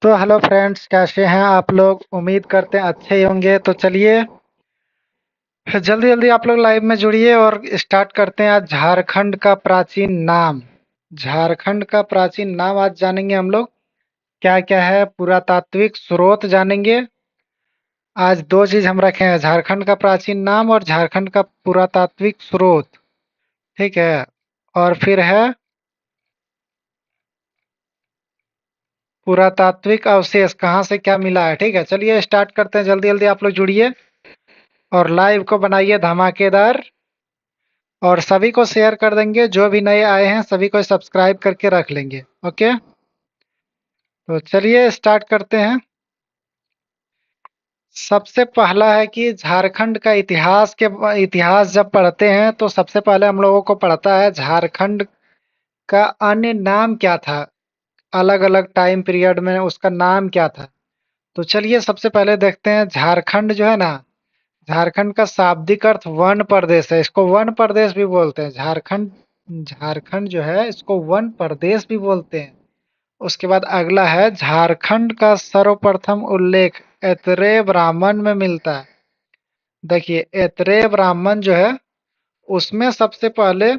तो hello friends, कैसे हैं आप लोग? उम्मीद करते हैं अच्छे ही होंगे। तो चलिए जल्दी जल्दी आप लोग लाइव में जुड़िए और स्टार्ट करते हैं। आज झारखंड का प्राचीन नाम, झारखंड का प्राचीन नाम आज जानेंगे हम लोग। क्या क्या है, पुरातात्विक स्रोत जानेंगे। आज दो चीज हम रखे हैं, झारखंड का प्राचीन नाम और झारखंड का पुरातात्विक स्रोत। ठीक है। और फिर है पुरातात्विक अवशेष, कहाँ से क्या मिला है। ठीक है, चलिए स्टार्ट करते हैं। जल्दी जल्दी आप लोग जुड़िए और लाइव को बनाइए धमाकेदार, और सभी को शेयर कर देंगे। जो भी नए आए हैं सभी को सब्सक्राइब करके रख लेंगे। ओके, तो चलिए स्टार्ट करते हैं। सबसे पहला है कि झारखंड का इतिहास जब पढ़ते हैं तो सबसे पहले हम लोगों को पढ़ता है झारखंड का अन्य नाम क्या था। अलग अलग टाइम पीरियड में उसका नाम क्या था। तो चलिए सबसे पहले देखते हैं। झारखंड जो है ना, झारखंड का शाब्दिक अर्थ वन प्रदेश है। इसको वन प्रदेश भी बोलते हैं। झारखंड झारखंड जो है इसको वन प्रदेश भी बोलते हैं। उसके बाद अगला है, झारखंड का सर्वप्रथम उल्लेख ऐतरेय ब्राह्मण में मिलता है। देखिए ऐतरेय ब्राह्मण जो है उसमें सबसे पहले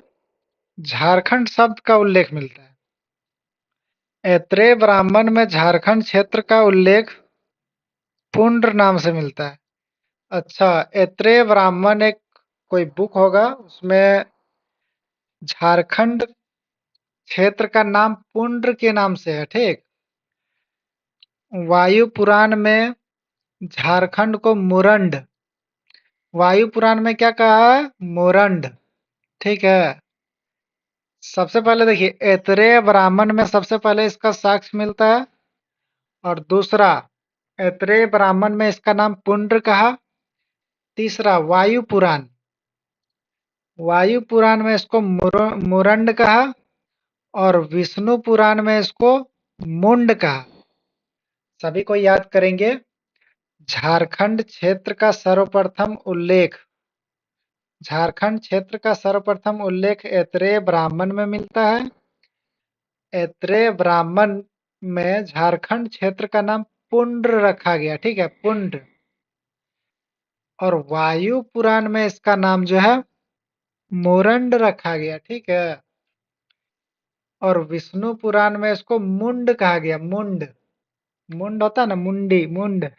झारखंड शब्द का उल्लेख मिलता है। ऐतरेय ब्राह्मण में झारखंड क्षेत्र का उल्लेख पुंड्र नाम से मिलता है। अच्छा, ऐतरेय ब्राह्मण एक कोई बुक होगा, उसमें झारखंड क्षेत्र का नाम पुंड्र के नाम से है। ठीक। वायु पुराण में झारखंड को मुरंड, वायु पुराण में क्या कहा है? मुरंड। ठीक है। सबसे पहले देखिए ऐतरेय ब्राह्मण में सबसे पहले इसका साक्ष्य मिलता है। और दूसरा, ऐतरेय ब्राह्मण में इसका नाम पुंड्र कहा। तीसरा, वायु पुराण, वायु पुराण में इसको मुरंड कहा। और विष्णु पुराण में इसको मुंड कहा। सभी को याद करेंगे। झारखंड क्षेत्र का सर्वप्रथम उल्लेख, झारखंड क्षेत्र का सर्वप्रथम उल्लेख ऐतरेय ब्राह्मण में मिलता है। ऐतरेय ब्राह्मण में झारखंड क्षेत्र का नाम पुंड्र रखा गया। ठीक है, पुंड्र। और वायु पुराण में इसका नाम जो है मुरंड रखा गया। ठीक है। और विष्णु पुराण में इसको मुंड कहा गया। मुंड, मुंड होता है ना, मुंडी, मुंड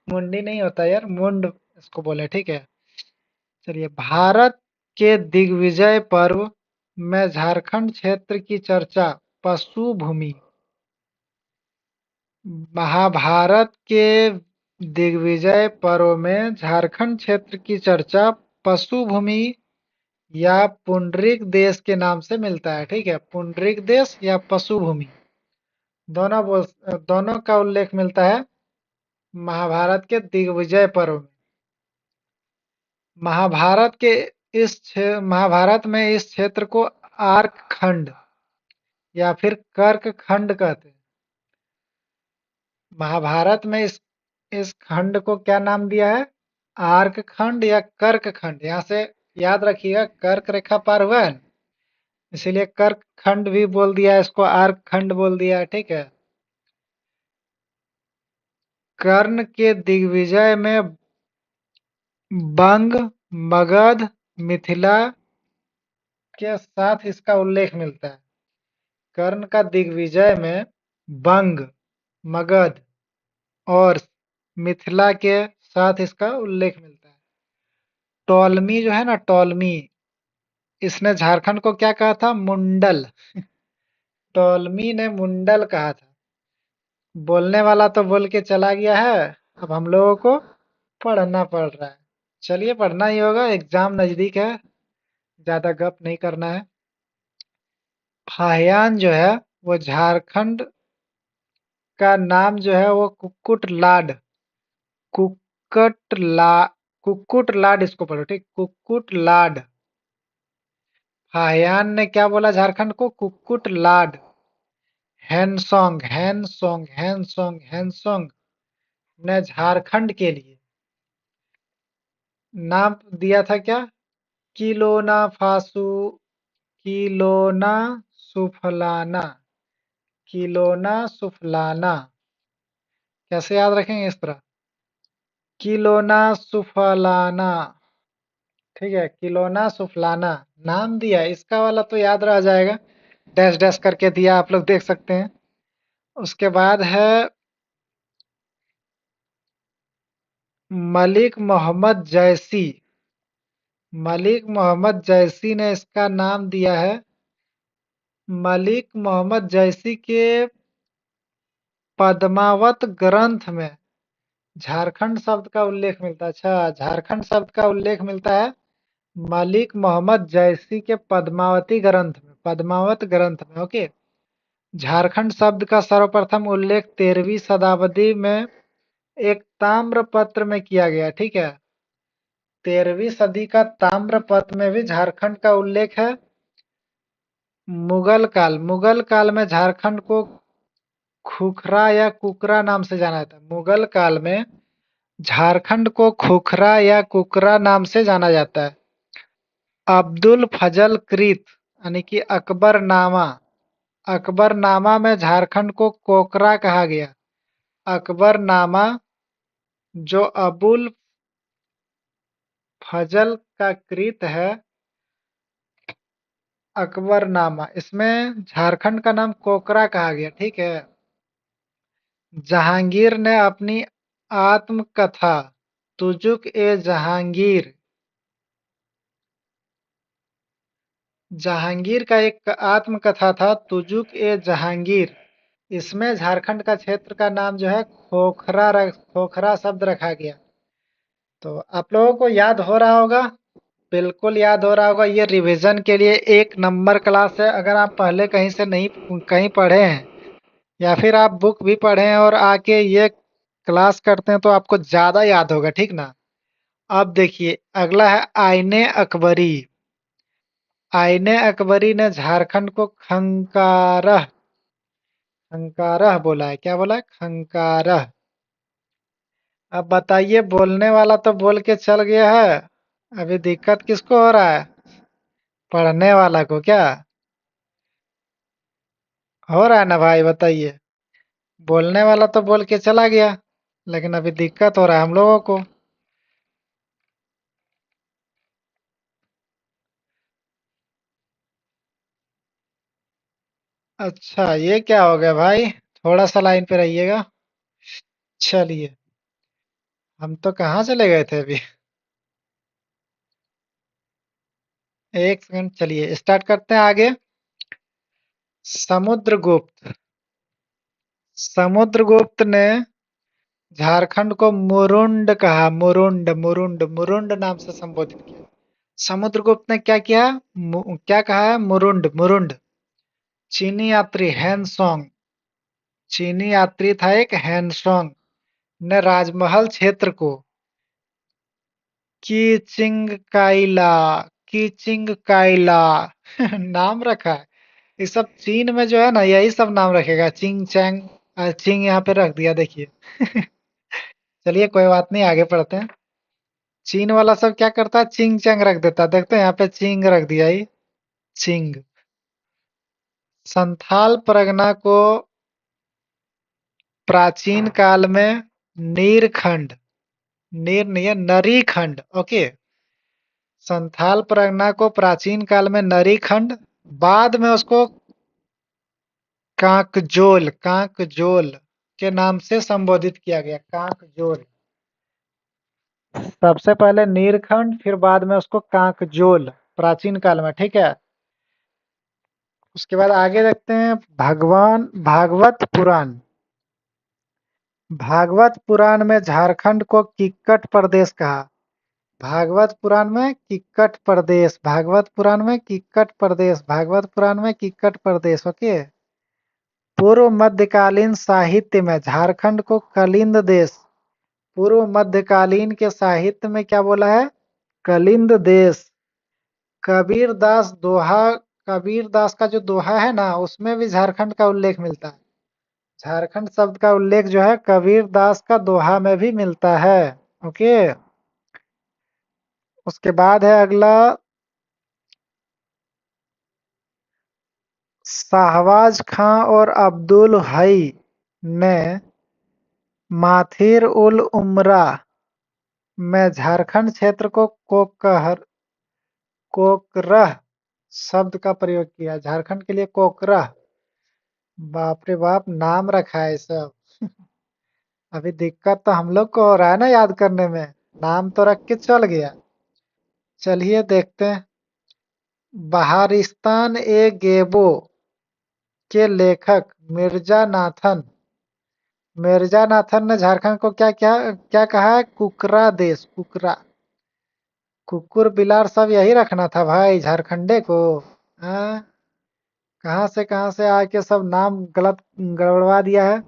मुंडी नहीं होता यार, मुंड इसको बोले। ठीक है। चलिए, भारत के दिग्विजय पर्व में झारखंड क्षेत्र की चर्चा पशु भूमि, महाभारत के दिग्विजय पर्व में झारखंड क्षेत्र की चर्चा पशु भूमि या पुंडरीक देश के नाम से मिलता है। ठीक है, पुंडरीक देश या पशु भूमि, दोनों का उल्लेख मिलता है महाभारत के दिग्विजय पर्व में। महाभारत में इस क्षेत्र को आर्क खंड या फिर कर्क खंड कहते हैं। महाभारत में इस खंड को क्या नाम दिया है? आर्क खंड या कर्क खंड। यहाँ से याद रखिएगा, कर्क रेखा पार हुआ है, इसीलिए कर्क खंड भी बोल दिया, इसको आर्क खंड बोल दिया। ठीक है। कर्ण के दिग्विजय में बंग, मगध, मिथिला के साथ इसका उल्लेख मिलता है। कर्ण का दिग्विजय में बंग, मगध और मिथिला के साथ इसका उल्लेख मिलता है। टॉलमी जो है ना, टॉलमी, इसने झारखंड को क्या कहा था? मुंडल टॉलमी ने मुंडल कहा था। बोलने वाला तो बोल के चला गया है, अब हम लोगों को पढ़ना पड़ रहा है। चलिए, पढ़ना ही होगा, एग्जाम नजदीक है, ज्यादा गप नहीं करना है। फाहियान जो है वो झारखंड का नाम जो है वो कुक्कुट ला कुक्कुट लाड, इसको पढ़ो। ठीक, कुक्कुट लाड। फाहियान ने क्या बोला झारखंड को? कुक्कुट लाड। हैनसोंग ने झारखंड के लिए नाम दिया था क्या? किलोना फासू, किलोना सुफलाना, किलोना सुफलाना। कैसे याद रखेंगे इस तरह? किलोना सुफलाना। ठीक है, किलोना सुफलाना नाम दिया है, इसका वाला तो याद रह जाएगा। डैश डैश करके दिया, आप लोग देख सकते हैं। उसके बाद है मलिक मोहम्मद जैसी। मलिक मोहम्मद जैसी ने इसका नाम दिया है। मलिक मोहम्मद जैसी के पद्मावत ग्रंथ में झारखंड शब्द का उल्लेख मिलता है। अच्छा, झारखंड शब्द का उल्लेख मिलता है मलिक मोहम्मद जैसी के पद्मावती ग्रंथ में, पद्मावत ग्रंथ में। ओके। झारखंड शब्द का सर्वप्रथम उल्लेख 13वीं शताब्दी में एक ताम्र पत्र में किया गया। ठीक है, 13वीं सदी का ताम्र पत्र में भी झारखंड का उल्लेख है। मुगल काल में झारखंड को खुखरा या कुकरा नाम से जाना जाता है। मुगल काल में झारखंड को खुखरा या कुकरा नाम से जाना जाता है। अब्दुल फजल कृत यानी कि अकबरनामा, अकबरनामा में झारखंड को कोकरा कहा गया। अकबरनामा जो अबुल फजल का कृत है, अकबरनामा, इसमें झारखंड का नाम कोकरा कहा गया। ठीक है। जहांगीर ने अपनी आत्मकथा तुजुक ए जहांगीर, जहांगीर का एक आत्मकथा था तुजुक ए जहांगीर, इसमें झारखंड का क्षेत्र का नाम जो है खोखरा शब्द रखा गया। तो आप लोगों को याद हो रहा होगा, बिल्कुल याद हो रहा होगा। ये रिवीजन के लिए एक नंबर क्लास है। अगर आप पहले कहीं से नहीं कहीं पढ़े हैं या फिर आप बुक भी पढ़े हैं और आके ये क्लास करते हैं तो आपको ज्यादा याद होगा। ठीक ना? अब देखिए अगला है आईने अकबरी। आईने अकबरी ने झारखंड को खंकारह, खंकारह बोला है। क्या बोला है? खंकारह। अब बताइए, बोलने वाला तो बोल के चल गया है, अभी दिक्कत किसको हो रहा है? पढ़ने वाला को क्या हो रहा है ना भाई? बताइए। बोलने वाला तो बोल के चला गया, लेकिन अभी दिक्कत हो रहा है हम लोगों को। अच्छा, ये क्या हो गया भाई? थोड़ा सा लाइन पे रहिएगा। चलिए, हम तो कहाँ चले गए थे अभी? एक सेकंड, चलिए स्टार्ट करते हैं आगे। समुद्रगुप्त, समुद्रगुप्त ने झारखंड को मुरुंड कहा। मुरुंड, मुरुंड, मुरुंड नाम से संबोधित किया। समुद्रगुप्त ने क्या किया? क्या कहा है? मुरुंड, मुरुंड। चीनी यात्री हैंसोंग, चीनी यात्री था एक हैंसोंग, ने राजमहल क्षेत्र को कीचिंगकाइला, कीचिंगकाइला नाम रखा है। ये सब चीन में जो है ना, यही सब नाम रखेगा। चिंग चैंग, चिंग यहाँ पे रख दिया, देखिए। चलिए कोई बात नहीं, आगे पढ़ते हैं। चीन वाला सब क्या करता है? चिंग चैंग रख देता है। देखते हैं यहाँ पे चिंग रख दिया ही, चिंग। संथाल परगना को प्राचीन काल में नीरखंड, नीर नहीं है, नरीखंड। ओके। संथाल परगना को प्राचीन काल में नरीखंड, बाद में उसको कांकजोल, कांकजोल के नाम से संबोधित किया गया। कांकजोल, सबसे पहले नीरखंड, फिर बाद में उसको कांकजोल, प्राचीन काल में। ठीक है। उसके बाद आगे देखते हैं भगवान भागवत पुराण। भागवत पुराण में झारखंड को किक्कट प्रदेश कहा। भागवत पुराण में किक्कट प्रदेश, भागवत पुराण में किक्कट प्रदेश, भागवत पुराण में किक्कट प्रदेश। ओके। पूर्व मध्यकालीन साहित्य में झारखंड को कलिंद देश, पूर्व मध्यकालीन के साहित्य में क्या बोला है? कलिंद देश। कबीर दास दोहा, कबीर दास का जो दोहा है ना, उसमें भी झारखंड का उल्लेख मिलता है। झारखंड शब्द का उल्लेख जो है कबीर दास का दोहा में भी मिलता है। ओके। उसके बाद है अगला, शाहबाज खां और अब्दुल हई ने माथिर उल उमरा में झारखंड क्षेत्र को कोकरह शब्द का प्रयोग किया। झारखंड के लिए कोकरह। बाप रे बाप, नाम रखा है सब। अभी दिक्कत तो हम लोग को हो रहा है ना याद करने में। नाम तो रख के चल गया। चलिए देखते हैं। बहारिस्तान ए गेबो के लेखक मिर्जा नाथन ने झारखंड को क्या क्या क्या कहा है? कुकरा देश। कुकरा। कुकुर बिलार सब यही रखना था भाई झारखंडे को। हाँ? कहाँ से आके सब नाम गलत गड़बड़वा दिया है।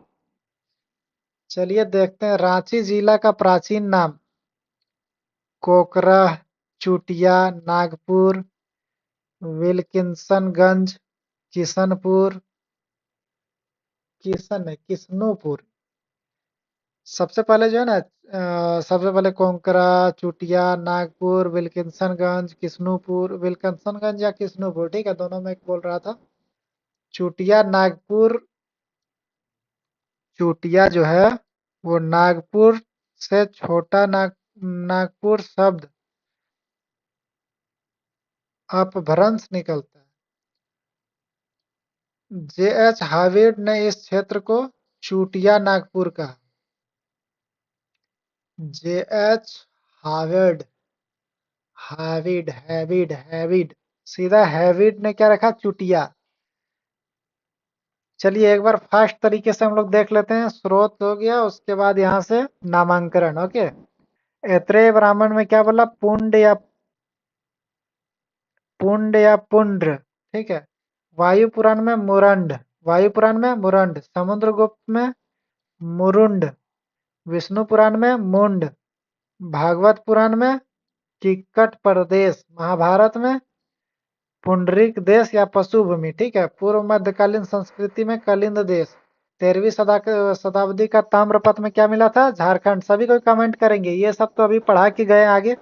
चलिए देखते हैं। रांची जिला का प्राचीन नाम? कोकरह, चुटिया, नागपुर, विल्किंसनगंज, किशनपुर, किस्नूपुर। सबसे पहले जो है ना सबसे पहले कोंकरा, चुटिया, नागपुर, विल्किंसनगंज, किस्नूपुर। विल्किंसनगंज या किस्नूपुर, ठीक है, दोनों में एक बोल रहा था। चुटिया नागपुर। चुटिया जो है वो नागपुर से छोटा नागपुर शब्द अपभ्रंश निकलता है। जे.एच. हार्विड ने इस क्षेत्र को चुटिया नागपुर कहा। जे.एच. हार्विड। हैविड सीधा हैविड ने क्या रखा? चुटिया। चलिए एक बार फास्ट तरीके से हम लोग देख लेते हैं। स्रोत हो गया, उसके बाद यहाँ से नामांकन। ओके। ऐत्रेय ब्राह्मण में क्या बोला? पुंड या पुंड्र, ठीक है। वायु पुराण में मुरंड। समुद्रगुप्त में मुरुंड। विष्णु पुराण में मुंड। भागवत पुराण में किक्कट प्रदेश। महाभारत में पुंडरीक देश या पशुभूमि, ठीक है। पूर्व मध्यकालीन संस्कृति में कलिंद देश। 13वीं शताब्दी का ताम्रपत्र में क्या मिला था? झारखंड। सभी कोई कमेंट करेंगे, ये सब तो अभी पढ़ा के गए आगे।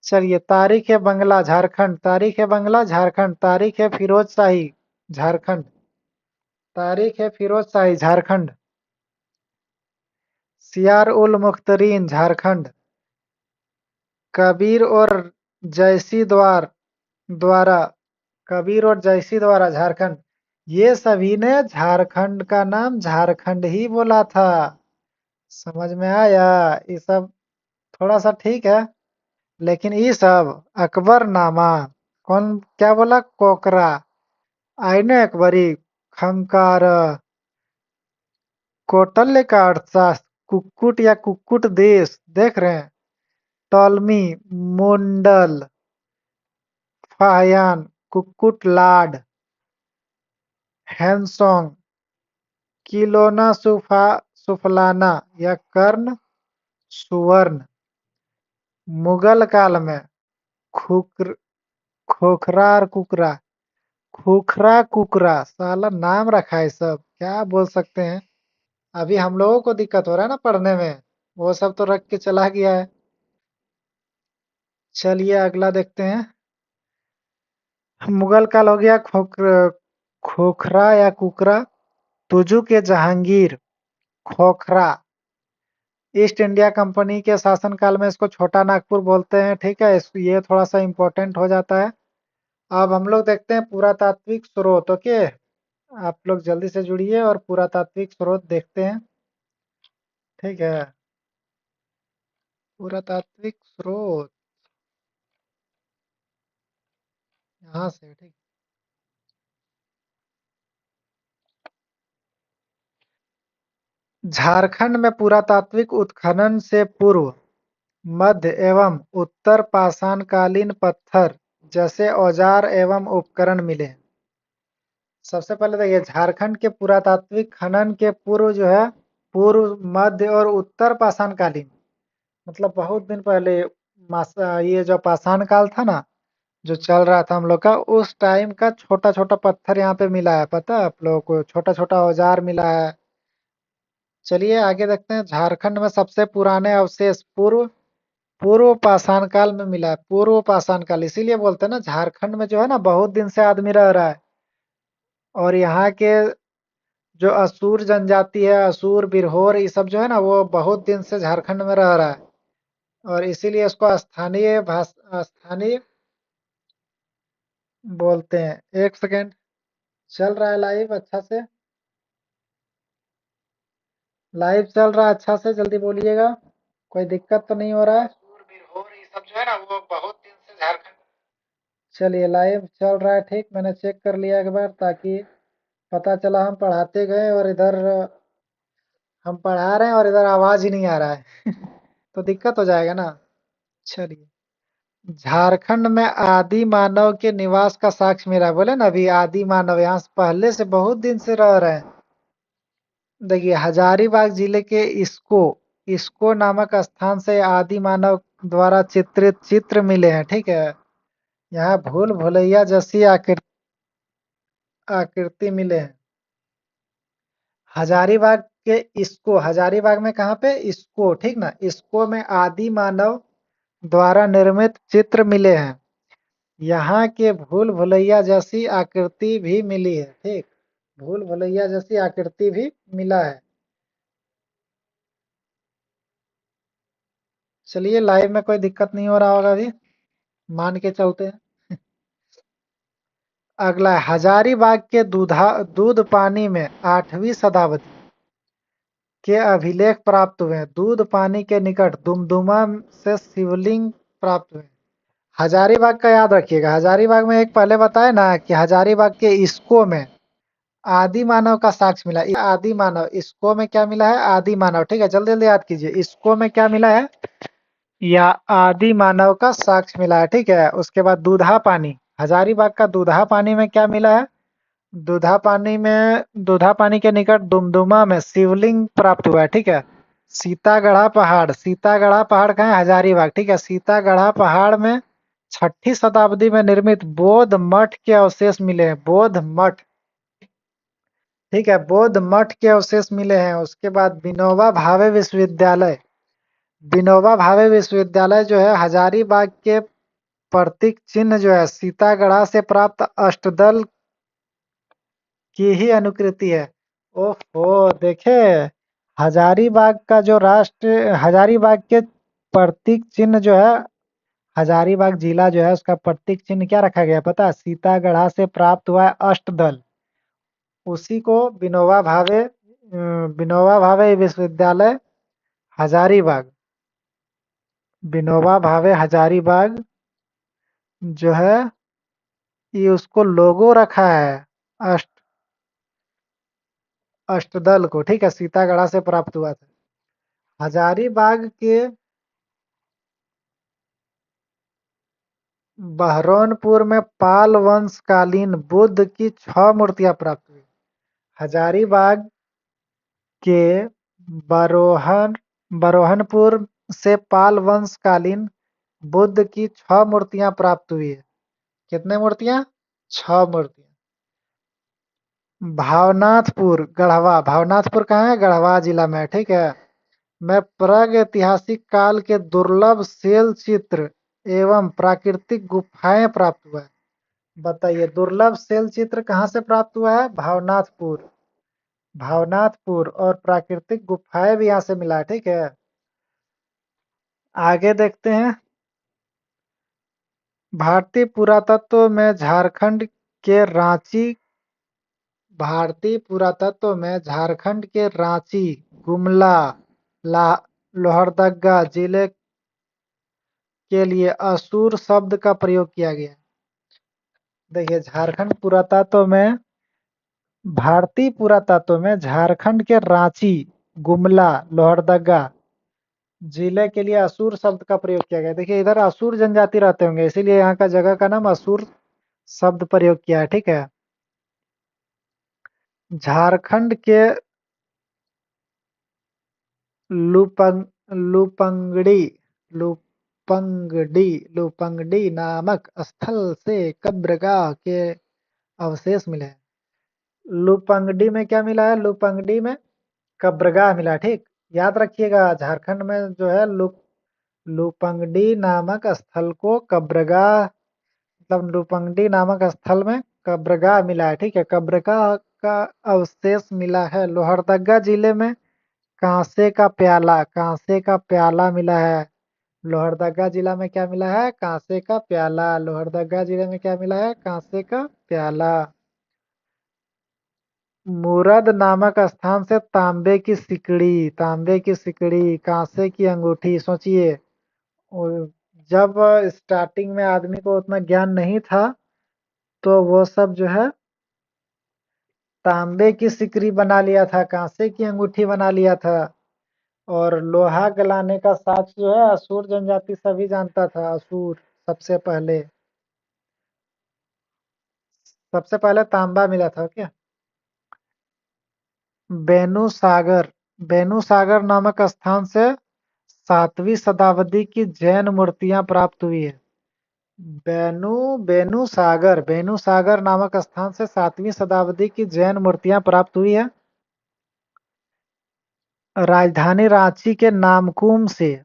चलिए, तारीख है बंगला झारखंड। तारीख है फिरोज शाही झारखंड। सियार उल मुख्तरीन झारखंड। कबीर और जयसी द्वारा झारखंड। ये सभी ने झारखंड का नाम झारखंड ही बोला था। समझ में आया? ये सब थोड़ा सा ठीक है, लेकिन ये सब अकबरनामा। कौन क्या बोला? कोकरा। आईने अकबरी। खंकार। कौटल्य का अर्थशास्त्र। कुक्कुट या कुक्कुट देश, देख रहे हैं। टॉलमी। मुंडल। फाहयान। कुक्कुट लाड। हैंसोंग। किलोना सुफलाना या कर्ण सुवर्ण। मुगल काल में खुकर खोखरा और कुकरा। खोखरा कुकरा, साला नाम रखा है सब, क्या बोल सकते हैं। अभी हम लोगों को दिक्कत हो रहा है ना पढ़ने में, वो सब तो रख के चला गया है। चलिए अगला देखते हैं। मुगल काल हो गया। खोखरा या कुकरा। तुजू के Jahangir. Khokhra. East India company के शासनकाल में इसको छोटा नागपुर बोलते हैं, ठीक है। ये थोड़ा सा इम्पोर्टेंट हो जाता है। अब हम लोग देखते हैं पुरातात्विक स्रोत। ओके, आप लोग जल्दी से जुड़िए और पुरातात्विक स्रोत देखते हैं, ठीक है। पुरातात्विक स्रोत यहाँ से, ठीक। झारखंड में पुरातात्विक उत्खनन से पूर्व, मध्य एवं उत्तर पाषाणकालीन पत्थर जैसे औजार एवं उपकरण मिले। सबसे पहले देखिए, झारखंड के पुरातात्विक खनन के पूर्व जो है, पूर्व, मध्य और उत्तर पाषाणकालीन, मतलब बहुत दिन पहले। ये जो पाषाण काल था ना, जो चल रहा था हम लोग का, उस टाइम का छोटा छोटा पत्थर यहाँ पे मिला है। पता है आप लोगों को? छोटा छोटा औजार मिला है। चलिए आगे देखते हैं। झारखंड में सबसे पुराने अवशेष पूर्व पाषाण काल में मिला है। पूर्व पाषाण काल, इसीलिए बोलते हैं ना झारखंड में जो है ना बहुत दिन से आदमी रह रहा है। और यहाँ के जो असुर जनजाति है, असुर, बिरहोर, ये सब जो है ना, वो बहुत दिन से झारखंड में रह रहा है और इसीलिए इसको स्थानीय भाषा, स्थानीय बोलते हैं। एक सेकेंड, चल रहा है लाइव अच्छा से, लाइव चल रहा है अच्छा से, जल्दी बोलिएगा, कोई दिक्कत तो नहीं हो रहा है? सूरबीर हो ये सब जो है ना, वो बहुत दिन से झारखंड। चलिए लाइव चल रहा है, ठीक, मैंने चेक कर लिया एक बार, ताकि पता चला हम पढ़ाते गए और इधर हम पढ़ा रहे हैं और इधर आवाज ही नहीं आ रहा है तो दिक्कत हो जाएगा ना। चलिए, झारखंड में आदि मानव के निवास का साक्ष्य मिला है। बोले ना अभी आदि मानव यहाँ से पहले से बहुत दिन से रह रहे हैं। देखिए हजारीबाग जिले के इसको इसको नामक स्थान से आदि मानव द्वारा चित्रित चित्र मिले हैं, ठीक है। यहाँ भूल भुलैया जैसी आकृति मिले हैं। हजारीबाग के इसको, हजारीबाग में कहाँ पे, इसको, ठीक ना, इसको में आदि मानव द्वारा निर्मित चित्र मिले हैं। यहाँ के भूल भुलैया जैसी आकृति भी मिली है, ठीक, भूल भुलैया जैसी आकृति भी मिला है। चलिए लाइव में कोई दिक्कत नहीं हो रहा होगा अभी, मान के चलते हैं। अगला है, हजारीबाग के दूध पानी में 8वीं शताब्दी के अभिलेख प्राप्त हुए हैं। दूध पानी के निकट दुमदुमा से शिवलिंग प्राप्त हुए हैं। हजारीबाग का याद रखिएगा, हजारीबाग में एक पहले बताया ना कि हजारीबाग के इसको में आदि मानव का साक्ष्य मिला। आदि मानव, इसको में क्या मिला है, आदि मानव, ठीक है, जल्दी जल्दी याद कीजिए, इसको में क्या मिला है, या आदि मानव का साक्ष्य मिला है, ठीक है। उसके बाद दूधा पानी, हजारीबाग का दूधा पानी में क्या मिला है, दूधा पानी के निकट दुमदुमा में शिवलिंग प्राप्त हुआ है, ठीक है। सीतागढ़ा पहाड़ कहाँ है, हजारीबाग, ठीक है। सीतागढ़ा पहाड़ में 6ठी शताब्दी में निर्मित बौद्ध मठ के अवशेष मिले हैं, बौद्ध मठ, ठीक है, बौद्ध मठ के अवशेष मिले हैं। उसके बाद विनोबा भावे विश्वविद्यालय जो है हजारीबाग के प्रतीक चिन्ह जो है सीतागढ़ा से प्राप्त अष्टदल की ही अनुकृति है। ओहो, देखे, हजारीबाग का जो हजारीबाग के प्रतीक चिन्ह जो है, हजारीबाग जिला जो है उसका प्रतीक चिन्ह क्या रखा गया पता है? सीतागढ़ा से प्राप्त हुआ है अष्टदल। उसी को विनोबा भावे विश्वविद्यालय हजारीबाग, विनोबा भावे हजारीबाग जो है, ये उसको लोगो रखा है अष्ट अष्टदल को, ठीक है, सीतागढ़ा से प्राप्त हुआ था। हजारीबाग के बहरौनपुर में पाल वंश कालीन बुद्ध की 6 मूर्तियां प्राप्त हुई। हजारीबाग के बरोहनपुर से पाल वंश कालीन बुद्ध की 6 मूर्तियां प्राप्त हुई है। कितने मूर्तियां? 6 मूर्तियां। भावनाथपुर कहाँ है? गढ़वा जिला में, ठीक है, में प्रागैतिहासिक काल के दुर्लभ शैल चित्र एवं प्राकृतिक गुफाएं प्राप्त हुआ है। बताइए, दुर्लभ शैल चित्र कहाँ से प्राप्त हुआ है? भावनाथपुर और प्राकृतिक गुफाएं भी यहाँ से मिला है, ठीक है। आगे देखते हैं, भारतीय पुरातत्व में झारखंड के रांची भारतीय पुरातत्व में झारखंड के रांची, गुमला, लोहरदगा जिले के लिए असुर शब्द का प्रयोग किया गया। देखिए भारतीय पुरातत्व में झारखंड के रांची, गुमला, लोहरदगा जिले के लिए असुर शब्द का प्रयोग किया गया। देखिए इधर असुर जनजाति रहते होंगे, इसीलिए यहाँ का जगह का नाम असुर शब्द प्रयोग किया है, ठीक है। झारखंड के लुपंग लुपंगडी लुपंगडी लुपंगडी नामक स्थल से कब्रगाह के अवशेष मिले हैं। लुपंगडी में क्या मिला है? लुपंगडी में कब्रगाह मिला, ठीक, याद रखिएगा। झारखंड में जो है लुपंगडी नामक स्थल को कब्रगाह, मतलब लुपंगडी नामक स्थल में कब्रगाह मिला है, ठीक है। कब्रगाह का अवशेष मिला है। लोहरदगा जिले में कांसे का प्याला, कांसे का प्याला मिला है। लोहरदगा जिला में क्या मिला है? कांसे का प्याला। लोहरदगा जिले में क्या मिला है? कांसे का प्याला। मुरद नामक स्थान से तांबे की सिकड़ी, तांबे की सिकड़ी, कांसे की अंगूठी। सोचिए, जब स्टार्टिंग में आदमी को उतना ज्ञान नहीं था तो वो सब जो है तांबे की सिकड़ी बना लिया था, कांसे की अंगूठी बना लिया था। और लोहा गलाने का साक्ष्य जो है असुर जनजाति सभी जानता था। असुर सबसे पहले, सबसे पहले तांबा मिला था क्या? बेनुसागर, बेनुसागर नामक स्थान से 7वीं शताब्दी की जैन मूर्तियां प्राप्त हुई है। बेनुसागर, बेनुसागर नामक स्थान से 7वीं शताब्दी की जैन मूर्तियां प्राप्त हुई है। राजधानी रांची के नामकुम से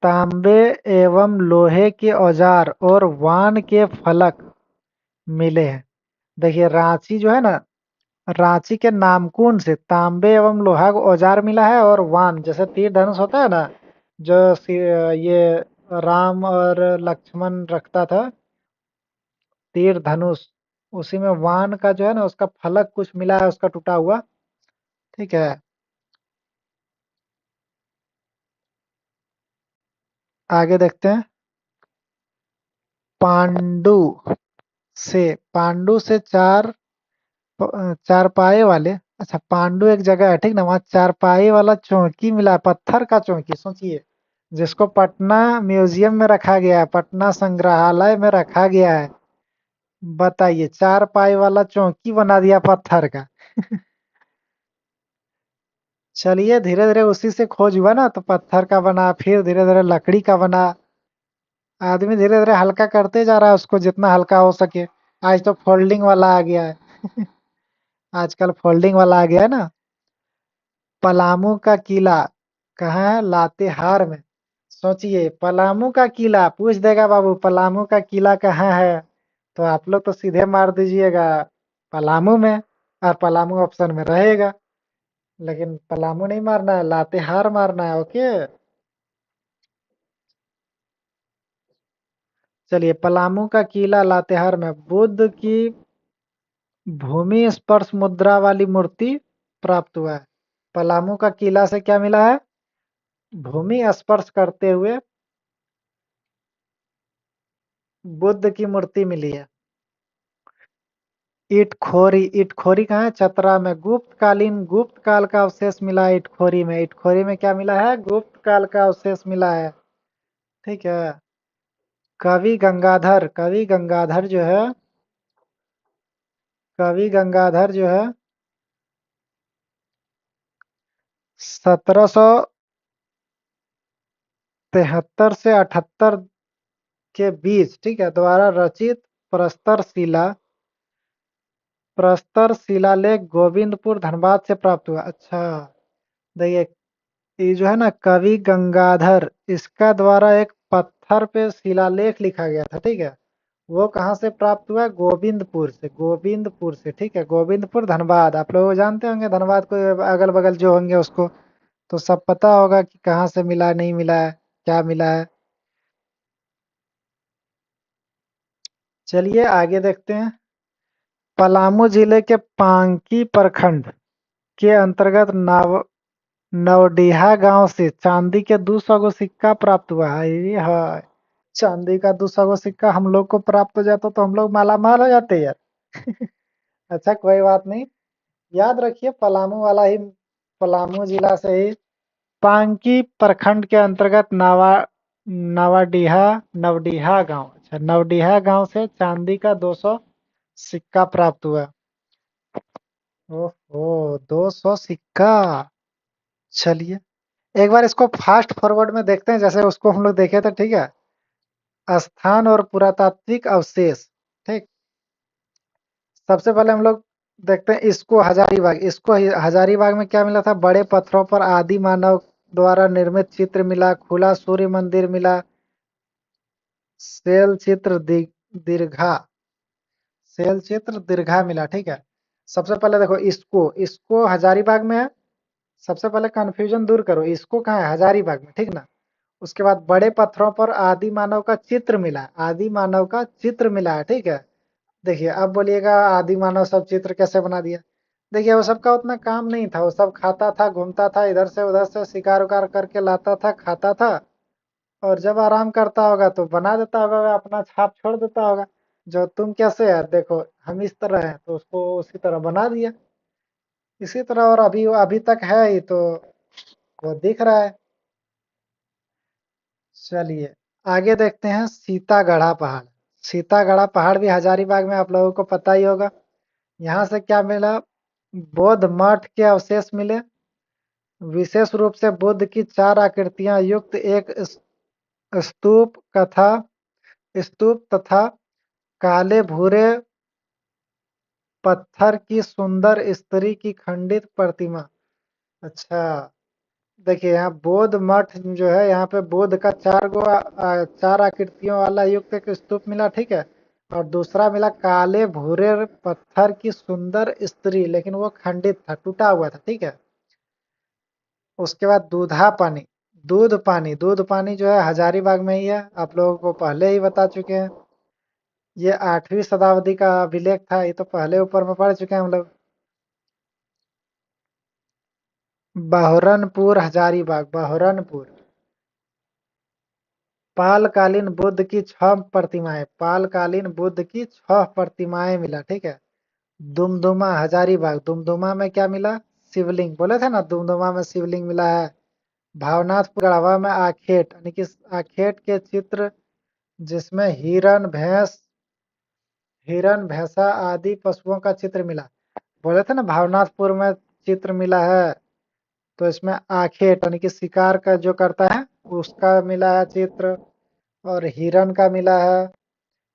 तांबे एवं लोहे के औजार और वान के फलक मिले हैं। देखिए रांची जो है ना, रांची के नामकुम से तांबे एवं लोहा का औजार मिला है और वान, जैसे तीर धनुष होता है ना, जो ये राम और लक्ष्मण रखता था, तीर धनुष, उसी में वान का जो है ना उसका फलक कुछ मिला है, उसका टूटा हुआ। ठीक है, आगे देखते हैं। पांडु से, पांडु से चार पाए वाले, अच्छा पांडु एक जगह है ठीक ना, वहाँ चार पाए वाला चौकी मिला है, पत्थर का चौकी। सोचिए, जिसको पटना म्यूजियम में रखा गया है, पटना संग्रहालय में रखा गया है। बताइए, चार पाए वाला चौकी बना दिया पत्थर का। चलिए धीरे धीरे उसी से खोज हुआ ना, तो पत्थर का बना, फिर धीरे धीरे लकड़ी का बना। आदमी धीरे धीरे हल्का करते जा रहा है उसको, जितना हल्का हो सके। आज तो फोल्डिंग वाला आ गया है। आजकल फोल्डिंग वाला आ गया है ना। पलामू का किला कहाँ है? लातेहार में। सोचिए, पलामू का किला पूछ देगा, बाबू पलामू का किला कहाँ है, तो आप लोग तो सीधे मार दीजिएगा पलामू में, और पलामू ऑप्शन में रहेगा। लेकिन पलामू नहीं मारना है, लातेहार मारना है। ओके, चलिए, पलामू का किला लातेहार में बुद्ध की भूमि स्पर्श मुद्रा वाली मूर्ति प्राप्त हुआ है। पलामू का किला से क्या मिला है? भूमि स्पर्श करते हुए बुद्ध की मूर्ति मिली है। इटखोरी, इटखोरी कहाँ है? चतरा में। गुप्तकालीन, गुप्त काल का अवशेष मिला है इटखोरी में। इटखोरी में क्या मिला है? गुप्त काल का अवशेष मिला है। ठीक है। कवि गंगाधर, कवि गंगाधर जो है, कवि गंगाधर जो है 1773 से 78 के बीच, ठीक है, द्वारा रचित प्रस्तर शिला, प्रस्तर शिलालेख गोविंदपुर धनबाद से प्राप्त हुआ। अच्छा, देखिए ये जो है ना कवि गंगाधर, इसका द्वारा एक पत्थर पे शिलालेख लिखा गया था। ठीक है, वो कहाँ से प्राप्त हुआ? गोविंदपुर से, गोविंदपुर से। ठीक है, गोविंदपुर धनबाद, आप लोग जानते होंगे धनबाद को, अगल बगल जो होंगे उसको तो सब पता होगा कि कहाँ से मिला, नहीं मिला है, क्या मिला है। चलिए आगे देखते हैं। पलामू जिले के पांकी प्रखंड के अंतर्गत नवडीहा गांव से चांदी के 200 गो सिक्का प्राप्त हुआ है। ये है, चांदी का 200 गो सिक्का हम लोग को प्राप्त हो जाता तो हम लोग माला माल हो जाते यार। अच्छा कोई बात नहीं, याद रखिए पलामू वाला ही, पलामू जिला से ही पांकी प्रखंड के अंतर्गत नवाडीहा, नवडीहा गांव, अच्छा नवडीहा गांव से चांदी का 200 सिक्का प्राप्त हुआ। ओहो, 200 सिक्का। चलिए एक बार इसको फास्ट फॉरवर्ड में देखते हैं, जैसे उसको हम लोग देखे थे। ठीक है, स्थान और पुरातात्विक अवशेष। ठीक, सबसे पहले हम लोग देखते हैं इसको हजारीबाग, इसको हजारीबाग में क्या मिला था? बड़े पत्थरों पर आदि मानव द्वारा निर्मित चित्र मिला, खुला सूर्य मंदिर मिला, शैल चित्र दीर्घा, शैल चित्र दीर्घा मिला। ठीक है, सबसे पहले देखो इसको इसको हजारीबाग में है। सबसे पहले कंफ्यूजन दूर करो, इसको कहाँ है? हजारीबाग में, ठीक ना। उसके बाद बड़े पत्थरों पर आदि मानव का चित्र मिला है, आदि मानव का चित्र मिला है, ठीक है। देखिए अब बोलिएगा आदि मानव सब चित्र कैसे बना दिया। देखिए वो सबका उतना काम नहीं था, वो सब खाता था, घूमता था, इधर से उधर से शिकार उकार करके लाता था, खाता था, और जब आराम करता होगा तो बना देता होगा, अपना छाप छोड़ देता होगा। जो तुम कैसे है देखो, हम इस तरह हैं तो उसको उसी तरह बना दिया, इसी तरह। और अभी अभी तक है ही तो वो दिख रहा है। चलिए आगे देखते हैं, सीतागढ़ा पहाड़। सीतागढ़ा पहाड़ भी हजारीबाग में, आप लोगों को पता ही होगा। यहाँ से क्या मिला? बौद्ध मठ के अवशेष मिले, विशेष रूप से बुद्ध की 4 आकृतियां युक्त एक स्तूप कथा स्तूप तथा काले भूरे पत्थर की सुंदर स्त्री की खंडित प्रतिमा। अच्छा, देखिए यहाँ बौद्ध मठ जो है, यहाँ पे बुद्ध का 4 आकृतियों वाला युक्त एक स्तूप मिला, ठीक है। और दूसरा मिला काले भूरे पत्थर की सुंदर स्त्री, लेकिन वो खंडित था, टूटा हुआ था, ठीक है। उसके बाद दूध पानी जो है हजारीबाग में ही है, आप लोगों को पहले ही बता चुके हैं। ये 8वीं शताब्दी का अभिलेख था, ये तो पहले ऊपर में पढ़ चुके हैं हम लोग। बहरनपुर हजारीबाग, बहरनपुर। पालकालीन बुद्ध की 6 प्रतिमाएं, पालकालीन बुद्ध की 6 प्रतिमाएं मिला, ठीक है। दुमदुमा हजारीबाग, दुमदुमा में क्या मिला? शिवलिंग, बोले थे ना दुमदुमा में शिवलिंग मिला है। भावनाथपुर गढ़वा में आखेट, यानी कि आखेट के चित्र जिसमें हिरण भैंसा आदि पशुओं का चित्र मिला। बोले थे ना भावनाथपुर में चित्र मिला है, तो इसमें आखेट यानी कि शिकार का जो करता है उसका मिला है चित्र, और हिरण का मिला है,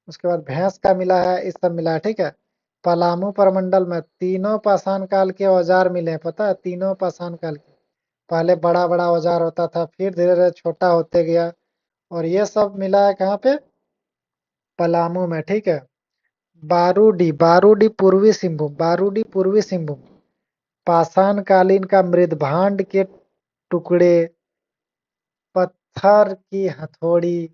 उसके बाद भैंस का मिला है, इस सब मिला है, ठीक है। पलामू प्रमंडल में तीनों पाषाण काल के औजार मिले हैं, पता है? तीनों पाषाण काल के। पहले बड़ा बड़ा औजार होता था, फिर धीरे धीरे छोटा होते गया, और ये सब मिला है कहाँ पे? पलामू में, ठीक है। बारूडी पूर्वी सिंहभूम, बारूडी पूर्वी सिंहभूम। पाषाण कालीन का मृदभांड के टुकड़े, पत्थर की हथौड़ी।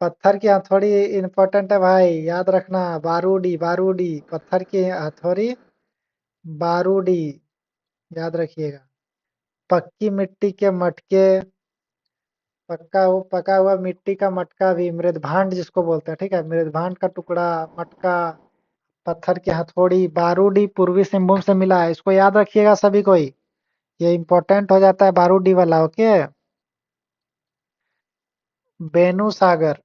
पत्थर की हथौड़ी इंपॉर्टेंट है भाई, याद रखना। बारूडी पत्थर की हथौड़ी, बारूडी, याद रखिएगा। पक्की मिट्टी के मटके, पका हुआ मिट्टी का मटका भी, मृदभांड जिसको बोलते हैं, ठीक है। मृदभांड का टुकड़ा, मटका, पत्थर की हथौड़ी, बारूडी पूर्वी सिंहभूम से मिला है, इसको याद रखिएगा सभी कोई। ये इंपॉर्टेंट हो जाता है बारूडी वाला, ओके। बेनू सागर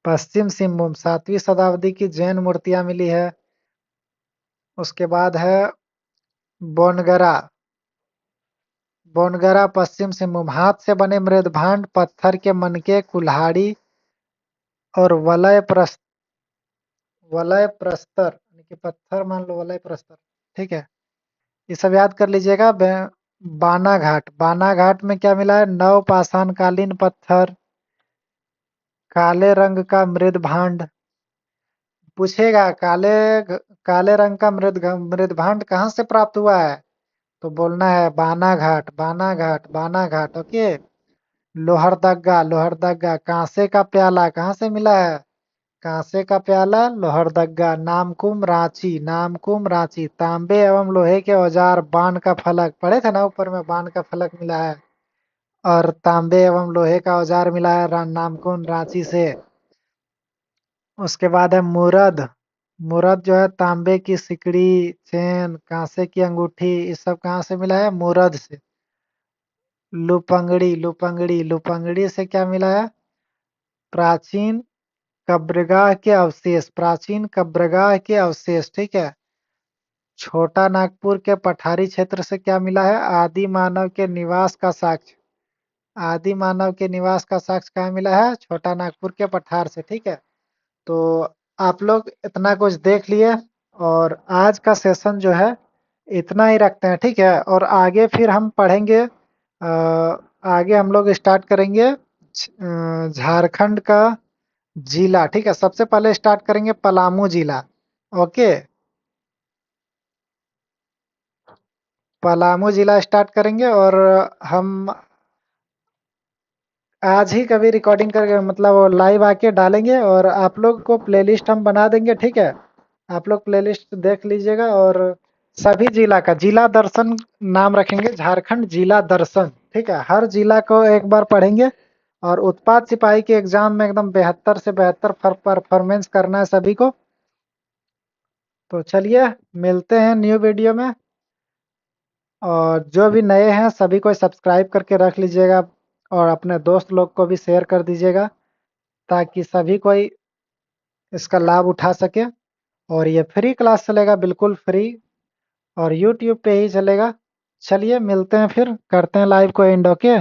पश्चिम सिंहभूम, 7वीं शताब्दी की जैन मूर्तियां मिली है। उसके बाद है बोनगरा, बोनगरा पश्चिम सिंहभूम। हाथ से बने मृदभांड, पत्थर के मनके, कुल्हाड़ी और वलय प्रस्तर, यानी कि पत्थर मान लो वलय प्रस्तर, ठीक है। ये सब याद कर लीजिएगा। बानाघाट, बानाघाट में क्या मिला है? नव पाषाण कालीन पत्थर, काले रंग का मृदभांड। पूछेगा काले रंग का मृदभांड कहाँ से प्राप्त हुआ है, तो बोलना है बानाघाट, बानाघाट, बानाघाट, ओके। लोहरदग्गा कांसे का प्याला कहाँ से मिला है? कांसे का प्याला लोहरदग्गा। नामकुम रांची। तांबे एवं लोहे के औजार, बाण का फलक, पढ़े थे ना ऊपर में, बाण का फलक मिला है। और तांबे एवं लोहे का औजार मिला है नामकुम रांची से। उसके बाद है मुरद, मुरद जो है तांबे की सिकड़ी, चेन, कांसे की अंगूठी, इस सब कहाँ से मिला है? मुरद से। लुपंगड़ी से क्या मिला है? प्राचीन कब्रगाह के अवशेष, प्राचीन कब्रगाह के अवशेष, ठीक है। छोटा नागपुर के पठारी क्षेत्र से क्या मिला है? आदि मानव के निवास का साक्ष्य, आदि मानव के निवास का साक्ष्य कहाँ मिला है? छोटा नागपुर के पठार से, ठीक है। तो आप लोग इतना कुछ देख लिए, और आज का सेशन जो है इतना ही रखते हैं, ठीक है। और आगे फिर हम पढ़ेंगे, आगे हम लोग स्टार्ट करेंगे झारखंड का जिला, ठीक है। सबसे पहले स्टार्ट करेंगे पलामू जिला, ओके। पलामू जिला स्टार्ट करेंगे और हम आज ही कभी रिकॉर्डिंग करके मतलब वो लाइव आके डालेंगे और आप लोग को प्लेलिस्ट हम बना देंगे, ठीक है। आप लोग प्लेलिस्ट देख लीजिएगा और सभी जिला का जिला दर्शन नाम रखेंगे, झारखंड जिला दर्शन, ठीक है। हर जिला को एक बार पढ़ेंगे और उत्पाद सिपाही के एग्जाम में एकदम 72 से 72 परफॉर्मेंस करना है सभी को। तो चलिए मिलते हैं न्यू वीडियो में। और जो भी नए हैं सभी को सब्सक्राइब करके रख लीजिएगा और अपने दोस्त लोग को भी शेयर कर दीजिएगा ताकि सभी कोई इसका लाभ उठा सके। और ये फ्री क्लास चलेगा, बिल्कुल फ्री, और यूट्यूब पे ही चलेगा। चलिए मिलते हैं, फिर करते हैं लाइव को एंड, ओके।